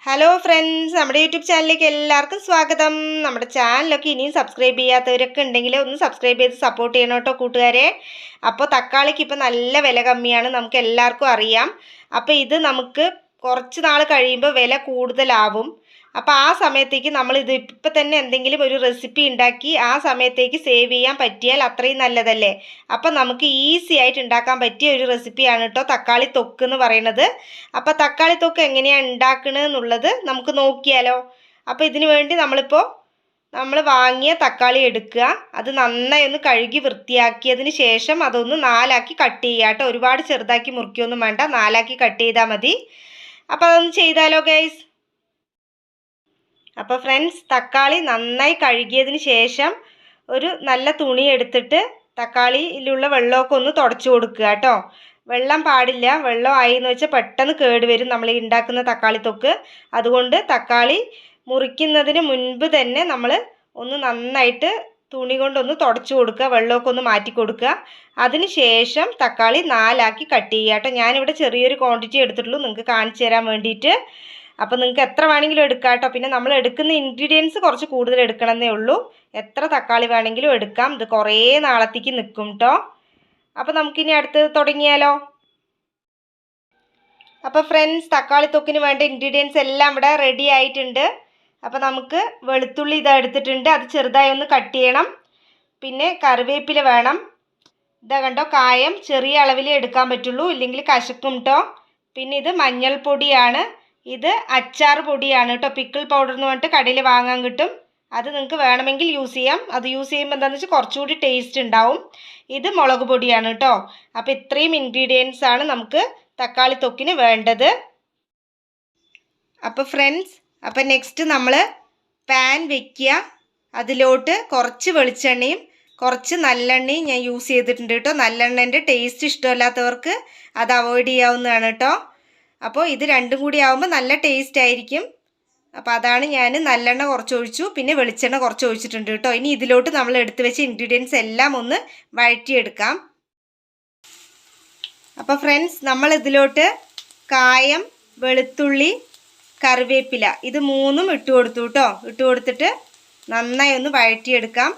Hello friends, നമ്മുടെ YouTube ചാനലിലേക്ക് എല്ലാവർക്കും സ്വാഗതം. നമ്മുടെ ചാനലൊക്കെ ഇനിയും സബ്സ്ക്രൈബ് ചെയ്യാത്തവരൊക്കെ ഉണ്ടെങ്കിൽ ഒന്ന് സബ്സ്ക്രൈബ് ചെയ്ത് സപ്പോർട്ട് ചെയ്യണം കേട്ടോ കൂട്ടുകാരെ. അപ്പോൾ തക്കാളിക്ക് ഇപ്പോൾ നല്ല വില കമ്മിയാണ്, നമുക്ക് എല്ലാവർക്കും അറിയാം. അപ്പോൾ ഇത് നമുക്ക് കുറച്ച് നാൾ കഴിയുമ്പോൾ വില കൂടുതലാവും. അപ്പോൾ ആ സമയത്തേക്ക് നമ്മൾ ഇത് ഇപ്പം തന്നെ എന്തെങ്കിലും ഒരു റെസിപ്പി ഉണ്ടാക്കി ആ സമയത്തേക്ക് സേവ് ചെയ്യാൻ പറ്റിയാൽ അത്രയും നല്ലതല്ലേ. അപ്പം നമുക്ക് ഈസി ആയിട്ട് ഉണ്ടാക്കാൻ പറ്റിയ ഒരു റെസിപ്പിയാണ് കേട്ടോ തക്കാളി തൊക്ക് എന്ന് പറയുന്നത്. അപ്പോൾ തക്കാളി തൊക്ക് എങ്ങനെയാണ് ഉണ്ടാക്കണമെന്നുള്ളത് നമുക്ക് നോക്കിയാലോ. അപ്പോൾ ഇതിനു വേണ്ടി നമ്മൾ വാങ്ങിയ തക്കാളി എടുക്കുക, അത് നന്നായി ഒന്ന് കഴുകി വൃത്തിയാക്കിയതിന് ശേഷം അതൊന്ന് നാലാക്കി കട്ട് ചെയ്യുക കേട്ടോ. ഒരുപാട് ചെറുതാക്കി മുറിക്കൊന്നും വേണ്ട, നാലാക്കി കട്ട് ചെയ്താൽ മതി. അപ്പോൾ അതൊന്ന് ചെയ്താലോ ഗൈസ്. അപ്പോൾ ഫ്രണ്ട്സ്, തക്കാളി നന്നായി കഴുകിയതിന് ശേഷം ഒരു നല്ല തുണി എടുത്തിട്ട് തക്കാളിയിലുള്ള വെള്ളമൊക്കെ ഒന്ന് തുടച്ചു കൊടുക്കുക കേട്ടോ. വെള്ളം പാടില്ല, വെള്ളം ആയി എന്ന് വെച്ചാൽ പെട്ടെന്ന് കേടുവരും നമ്മൾ ഉണ്ടാക്കുന്ന തക്കാളി തൊക്ക്. അതുകൊണ്ട് തക്കാളി മുറിക്കുന്നതിന് മുൻപ് തന്നെ നമ്മൾ ഒന്ന് നന്നായിട്ട് തുണി കൊണ്ടൊന്ന് തുടച്ചു കൊടുക്കുക, വെള്ളമൊക്കെ ഒന്ന് മാറ്റി കൊടുക്കുക. അതിന് ശേഷം തക്കാളി നാലാക്കി കട്ട് ചെയ്യുക കേട്ടോ. ഞാനിവിടെ ചെറിയൊരു ക്വാണ്ടിറ്റി എടുത്തിട്ടുള്ളൂ നിങ്ങൾക്ക് കാണിച്ചു തരാൻ വേണ്ടിയിട്ട്. അപ്പോൾ നിങ്ങൾക്ക് എത്ര വേണമെങ്കിലും എടുക്കാം കേട്ടോ. പിന്നെ നമ്മൾ എടുക്കുന്ന ഇൻഗ്രീഡിയൻസ് കുറച്ച് കൂടുതൽ എടുക്കണമെന്നേ ഉള്ളൂ. എത്ര തക്കാളി വേണമെങ്കിലും എടുക്കാം, ഇത് കുറേ നാളത്തേക്ക് നിൽക്കും കേട്ടോ. അപ്പോൾ നമുക്കിനി അടുത്ത് തുടങ്ങിയാലോ. അപ്പോൾ ഫ്രണ്ട്സ്, തക്കാളി തൊക്കിന് വേണ്ട ഇൻഗ്രീഡിയൻസ് എല്ലാം ഇവിടെ റെഡി ആയിട്ടുണ്ട്. അപ്പോൾ നമുക്ക് വെളുത്തുള്ളി ഇതാ എടുത്തിട്ടുണ്ട്, അത് ചെറുതായി ഒന്ന് കട്ട് ചെയ്യണം. പിന്നെ കറിവേപ്പില വേണം. ഇതാ കണ്ടോ, കായം ചെറിയ അളവിലേ എടുക്കാൻ പറ്റുള്ളൂ, ഇല്ലെങ്കിൽ കശക്കും കേട്ടോ. പിന്നെ ഇത് മഞ്ഞൾപ്പൊടിയാണ്, ഇത് അച്ചാർ പൊടിയാണ് കേട്ടോ. പിക്കിൾ പൗഡർ എന്ന് പറഞ്ഞിട്ട് കടയിൽ വാങ്ങാൻ കിട്ടും, അത് നിങ്ങൾക്ക് വേണമെങ്കിൽ യൂസ് ചെയ്യാം. അത് യൂസ് ചെയ്യുമ്പോൾ എന്താണെന്ന് വെച്ചാൽ കുറച്ചുകൂടി ടേസ്റ്റ് ഉണ്ടാവും. ഇത് മുളക് പൊടിയാണ് കേട്ടോ. അപ്പോൾ ഇത്രയും ഇൻഗ്രീഡിയൻസ് ആണ് നമുക്ക് തക്കാളി തൊക്കിന് വേണ്ടത്. അപ്പോൾ ഫ്രണ്ട്സ്, അപ്പോൾ നെക്സ്റ്റ് നമ്മൾ പാൻ വെക്കുക, അതിലോട്ട് കുറച്ച് വെളിച്ചെണ്ണയും കുറച്ച് നല്ലെണ്ണയും ഞാൻ യൂസ് ചെയ്തിട്ടുണ്ട് കേട്ടോ. നല്ലെണ്ണേൻ്റെ ടേസ്റ്റ് ഇഷ്ടമല്ലാത്തവർക്ക് അത് അവോയ്ഡ് ചെയ്യാവുന്നതാണ് കേട്ടോ. അപ്പോൾ ഇത് രണ്ടും കൂടി ആകുമ്പോൾ നല്ല ടേസ്റ്റ് ആയിരിക്കും. അപ്പോൾ അതാണ് ഞാൻ നല്ലെണ്ണ കുറച്ച് ഒഴിച്ചു, പിന്നെ വെളിച്ചെണ്ണ കുറച്ച് ഒഴിച്ചിട്ടുണ്ട് കേട്ടോ. ഇനി ഇതിലോട്ട് നമ്മൾ എടുത്തു വെച്ച ഇൻഗ്രീഡിയൻസ് എല്ലാം ഒന്ന് വഴറ്റിയെടുക്കാം. അപ്പോൾ ഫ്രണ്ട്സ്, നമ്മൾ ഇതിലോട്ട് കായം, വെളുത്തുള്ളി, കറിവേപ്പില ഇത് മൂന്നും ഇട്ട് കൊടുത്തു കേട്ടോ. ഇട്ട് കൊടുത്തിട്ട് നന്നായി ഒന്ന് വഴറ്റിയെടുക്കാം.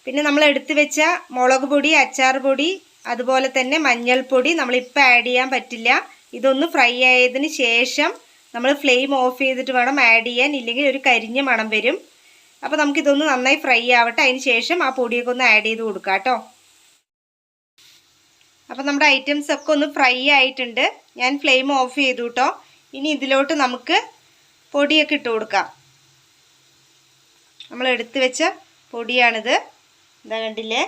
പിന്നെ നമ്മൾ എടുത്തു വെച്ച മുളക് പൊടി, അച്ചാർ പൊടി, അതുപോലെ തന്നെ മഞ്ഞൾപ്പൊടി നമ്മളിപ്പോൾ ആഡ് ചെയ്യാൻ പറ്റില്ല. ഇതൊന്ന് ഫ്രൈ ആയതിന് ശേഷം നമ്മൾ ഫ്ലെയിം ഓഫ് ചെയ്തിട്ട് വേണം ആഡ് ചെയ്യാൻ, ഇല്ലെങ്കിൽ ഒരു കരിഞ്ഞ മണം വരും. അപ്പോൾ നമുക്കിതൊന്ന് നന്നായി ഫ്രൈ ആവട്ടെ, അതിന് ശേഷം ആ പൊടിയൊക്കെ ഒന്ന് ആഡ് ചെയ്ത് കൊടുക്കാം കേട്ടോ. അപ്പോൾ നമ്മുടെ ഐറ്റംസ് ഒക്കെ ഒന്ന് ഫ്രൈ ആയിട്ടുണ്ട്, ഞാൻ ഫ്ലെയിം ഓഫ് ചെയ്തു കേട്ടോ. ഇനി ഇതിലോട്ട് നമുക്ക് പൊടിയൊക്കെ ഇട്ട് കൊടുക്കാം. നമ്മൾ എടുത്തു വെച്ച പൊടിയാണിത്, എന്താ കണ്ടില്ലേ,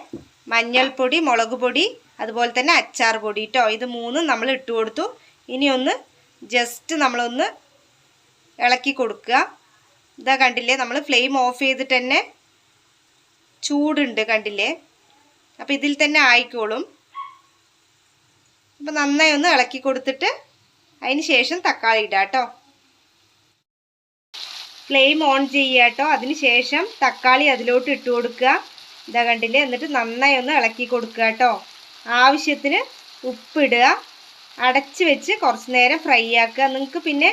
മഞ്ഞൾപ്പൊടി, മുളക് പൊടി, അതുപോലെ തന്നെ അച്ചാർ പൊടി കേട്ടോ. ഇത് മൂന്നും നമ്മൾ ഇട്ട് കൊടുത്തു. ഇനി ഒന്ന് ജസ്റ്റ് നമ്മളൊന്ന് ഇളക്കി കൊടുക്കുക. ഇതാ കണ്ടില്ലേ, നമ്മൾ ഫ്ലെയിം ഓഫ് ചെയ്തിട്ട് തന്നെ ചൂടുണ്ട് കണ്ടില്ലേ. അപ്പോൾ ഇതിൽ തന്നെ ആയിക്കോളും. അപ്പോൾ നന്നായി ഒന്ന് ഇളക്കി കൊടുത്തിട്ട് അതിന് ശേഷം തക്കാളി ഇടാം കേട്ടോ. ഫ്ലെയിം ഓൺ ചെയ്യുക കേട്ടോ. അതിന് ശേഷം തക്കാളി അതിലോട്ട് ഇട്ട് കൊടുക്കുക. ഇതാ കണ്ടില്ലേ, എന്നിട്ട് നന്നായി ഒന്ന് ഇളക്കി കൊടുക്കുക കേട്ടോ. ആവശ്യത്തിന് ഉപ്പിടുക, അടച്ച് വെച്ച് കുറച്ച് നേരം ഫ്രൈ ആക്കുക. നിങ്ങൾക്ക് പിന്നെ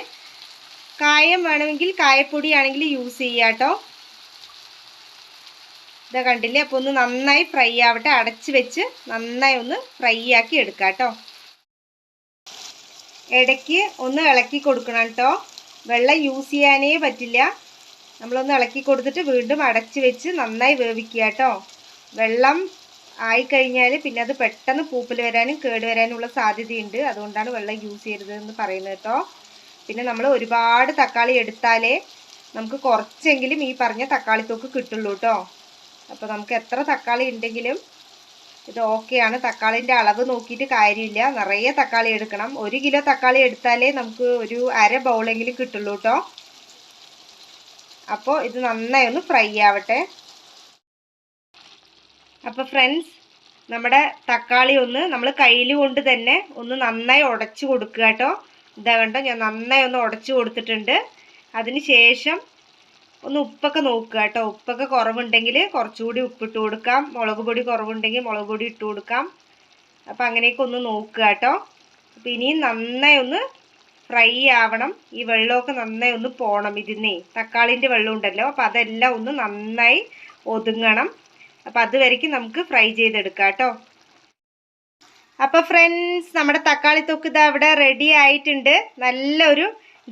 കായം വേണമെങ്കിൽ കായപ്പൊടിയാണെങ്കിൽ യൂസ് ചെയ്യുക കേട്ടോ. ഇതാ കണ്ടില്ലേ, അപ്പോൾ ഒന്ന് നന്നായി ഫ്രൈ ആവട്ടെ, അടച്ച് വെച്ച് നന്നായി ഒന്ന് ഫ്രൈ ആക്കി എടുക്കുക കേട്ടോ. ഇടയ്ക്ക് ഒന്ന് ഇളക്കി കൊടുക്കണം കേട്ടോ, വെള്ളം യൂസ് ചെയ്യാനേ പറ്റില്ല. നമ്മളൊന്ന് ഇളക്കി കൊടുത്തിട്ട് വീണ്ടും അടച്ച് വെച്ച് നന്നായി വേവിക്കുക കേട്ടോ. വെള്ളം ആയിക്കഴിഞ്ഞാൽ പിന്നെ അത് പെട്ടെന്ന് പൂപ്പൽ വരാനും കേടുവരാനുള്ള സാധ്യതയുണ്ട്, അതുകൊണ്ടാണ് വെള്ളം യൂസ് ചെയ്യരുതെന്ന് പറയുന്നത് കേട്ടോ. പിന്നെ നമ്മൾ ഒരുപാട് തക്കാളി എടുത്താലേ നമുക്ക് കുറച്ചെങ്കിലും ഈ പറഞ്ഞ തക്കാളി തൊക്ക് കിട്ടുള്ളൂ കേട്ടോ. അപ്പോൾ നമുക്ക് എത്ര തക്കാളി ഉണ്ടെങ്കിലും ഇത് ഓക്കെയാണ്. തക്കാളിൻ്റെ അളവ് നോക്കിയിട്ട് കാര്യമില്ല, നിറയെ തക്കാളി എടുക്കണം. 1 കിലോ തക്കാളി എടുത്താലേ നമുക്ക് ഒരു അര ബൗളെങ്കിലും കിട്ടുള്ളൂ കേട്ടോ. അപ്പോൾ ഇത് നന്നായി ഒന്ന് ഫ്രൈ ആവട്ടെ. അപ്പോൾ ഫ്രണ്ട്സ്, നമ്മുടെ തക്കാളി ഒന്ന് നമ്മൾ കയ്യിൽ കൊണ്ട് തന്നെ ഒന്ന് നന്നായി ഉടച്ചു കൊടുക്കുക കേട്ടോ. ഇതാ കണ്ടോ, ഞാൻ നന്നായി ഒന്ന് ഉടച്ചു കൊടുത്തിട്ടുണ്ട്. അതിന് ശേഷം ഒന്ന് ഉപ്പൊക്കെ നോക്കുക കേട്ടോ. ഉപ്പൊക്കെ കുറവുണ്ടെങ്കിൽ കുറച്ചുകൂടി ഉപ്പിട്ട് കൊടുക്കാം, മുളക് പൊടി കുറവുണ്ടെങ്കിൽ മുളക് പൊടി ഇട്ട് കൊടുക്കാം. അപ്പോൾ അങ്ങനെയൊക്കെ ഒന്ന് നോക്കുക കേട്ടോ. അപ്പോൾ ഇനിയും നന്നായി ഒന്ന് ഫ്രൈ ആവണം. ഈ വെള്ളമൊക്കെ നന്നായി ഒന്ന് പോകണം. ഇതിന്നേ തക്കാളിൻ്റെ വെള്ളം ഉണ്ടല്ലോ, അപ്പോൾ അതെല്ലാം ഒന്ന് നന്നായി ഒതുങ്ങണം. അപ്പോൾ അതുവരേക്കും നമുക്ക് ഫ്രൈ ചെയ്തെടുക്കാം കേട്ടോ. അപ്പോൾ ഫ്രണ്ട്സ്, നമ്മുടെ തക്കാളി തൊക്ക് ഇതാ ഇവിടെ റെഡി ആയിട്ടുണ്ട്. നല്ലൊരു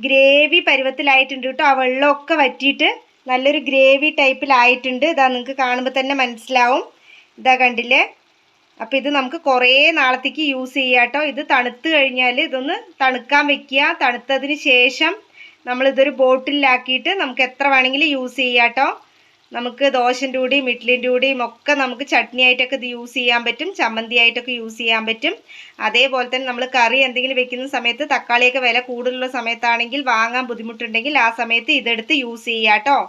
ഗ്രേവി പരുവത്തിലായിട്ടുണ്ട് കേട്ടോ. ആ വെള്ളമൊക്കെ വറ്റിയിട്ട് നല്ലൊരു ഗ്രേവി ടൈപ്പിലായിട്ടുണ്ട്. ഇതാ നിങ്ങൾക്ക് കാണുമ്പോൾ തന്നെ മനസ്സിലാവും. ഇതാ കണ്ടില്ലേ? അപ്പോൾ ഇത് നമുക്ക് കുറേ നാളത്തേക്ക് യൂസ് ചെയ്യാം കേട്ടോ. ഇത് തണുത്ത് കഴിഞ്ഞാൽ ഇതൊന്ന് തണുക്കാൻ വെക്കുക. തണുത്തതിന് ശേഷം നമ്മളിതൊരു ബോട്ടിലാക്കിയിട്ട് നമുക്ക് എത്ര വേണമെങ്കിലും യൂസ് ചെയ്യാം കേട്ടോ. നമുക്ക് ദോശൻ്റെ കൂടെയും ഇഡ്ഡലിൻ്റെ കൂടെയും ഒക്കെ നമുക്ക് ചട്നി ആയിട്ടൊക്കെ ഇത് യൂസ് ചെയ്യാൻ പറ്റും, ചമ്മന്തി ആയിട്ടൊക്കെ യൂസ് ചെയ്യാൻ പറ്റും. അതേപോലെ തന്നെ നമ്മൾ കറി എന്തെങ്കിലും വെക്കുന്ന സമയത്ത് തക്കാളിയൊക്കെ വില കൂടുതലുള്ള സമയത്താണെങ്കിൽ വാങ്ങാൻ ബുദ്ധിമുട്ടുണ്ടെങ്കിൽ ആ സമയത്ത് ഇതെടുത്ത് യൂസ് ചെയ്യാം കേട്ടോ.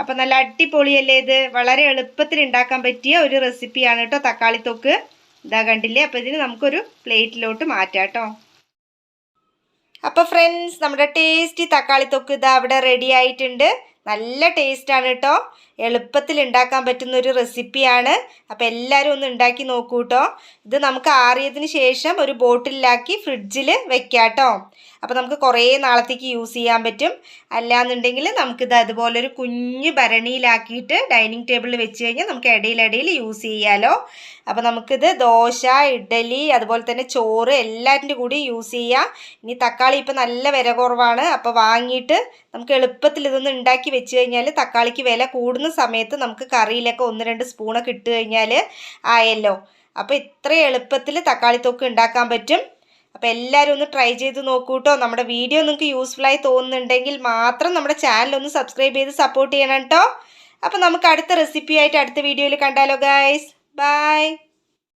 അപ്പം നല്ല അടിപൊളിയല്ലേ ഇത്? വളരെ എളുപ്പത്തിൽ ഉണ്ടാക്കാൻ പറ്റിയ ഒരു റെസിപ്പിയാണ് കേട്ടോ തക്കാളി തൊക്ക്. ഇതാ കണ്ടില്ലേ? അപ്പോൾ ഇതിന് നമുക്കൊരു പ്ലേറ്റിലോട്ട് മാറ്റാം കേട്ടോ. അപ്പോൾ ഫ്രണ്ട്സ്, നമ്മുടെ ടേസ്റ്റി തക്കാളി തൊക്ക് ഇതാ അവിടെ റെഡി ആയിട്ടുണ്ട്. നല്ല ടേസ്റ്റാണ് കേട്ടോ. എളുപ്പത്തിൽ ഉണ്ടാക്കാൻ പറ്റുന്ന ഒരു റെസിപ്പിയാണ്. അപ്പോൾ എല്ലാവരും ഒന്ന് ഉണ്ടാക്കി നോക്കൂ കേട്ടോ. ഇത് നമുക്ക് ആറിയതിന് ശേഷം ഒരു ബോട്ടിലാക്കി ഫ്രിഡ്ജിൽ വെക്കാം കേട്ടോ. അപ്പോൾ നമുക്ക് കുറേ നാളത്തേക്ക് യൂസ് ചെയ്യാൻ പറ്റും. അല്ലാന്നുണ്ടെങ്കിൽ നമുക്കിത് അതുപോലൊരു കുഞ്ഞ് ഭരണിയിലാക്കിയിട്ട് ഡൈനിങ് ടേബിളിൽ വെച്ച് കഴിഞ്ഞാൽ നമുക്ക് ഇടയിലിടയിൽ യൂസ് ചെയ്യാമല്ലോ. അപ്പോൾ നമുക്കിത് ദോശ, ഇഡ്ഡലി, അതുപോലെ തന്നെ ചോറ് എല്ലാറ്റിൻ്റെ കൂടി യൂസ് ചെയ്യാം. ഇനി തക്കാളി ഇപ്പോൾ നല്ല വില കുറവാണ്. അപ്പോൾ വാങ്ങിയിട്ട് നമുക്ക് എളുപ്പത്തിൽ ഇതൊന്ന് ഉണ്ടാക്കി വെച്ച് കഴിഞ്ഞാൽ തക്കാളിക്ക് വില കൂടുന്ന സമയത്ത് നമുക്ക് കറിയിലൊക്കെ 1-2 സ്പൂണൊക്കെ ഇട്ട് കഴിഞ്ഞാൽ ആയല്ലോ. അപ്പോൾ ഇത്ര എളുപ്പത്തിൽ തക്കാളി തൊക്ക് ഉണ്ടാക്കാൻ പറ്റും. അപ്പോൾ എല്ലാവരും ഒന്ന് ട്രൈ ചെയ്ത് നോക്കൂ കേട്ടോ. നമ്മുടെ വീഡിയോ നിങ്ങൾക്ക് യൂസ്ഫുള്ളായി തോന്നുന്നുണ്ടെങ്കിൽ മാത്രം നമ്മുടെ ചാനൽ ഒന്ന് സബ്സ്ക്രൈബ് ചെയ്ത് സപ്പോർട്ട് ചെയ്യണം കേട്ടോ. അപ്പോൾ നമുക്ക് അടുത്ത റെസിപ്പിയായിട്ട് അടുത്ത വീഡിയോയിൽ കണ്ടാലോ ഗൈസ്. ബൈ.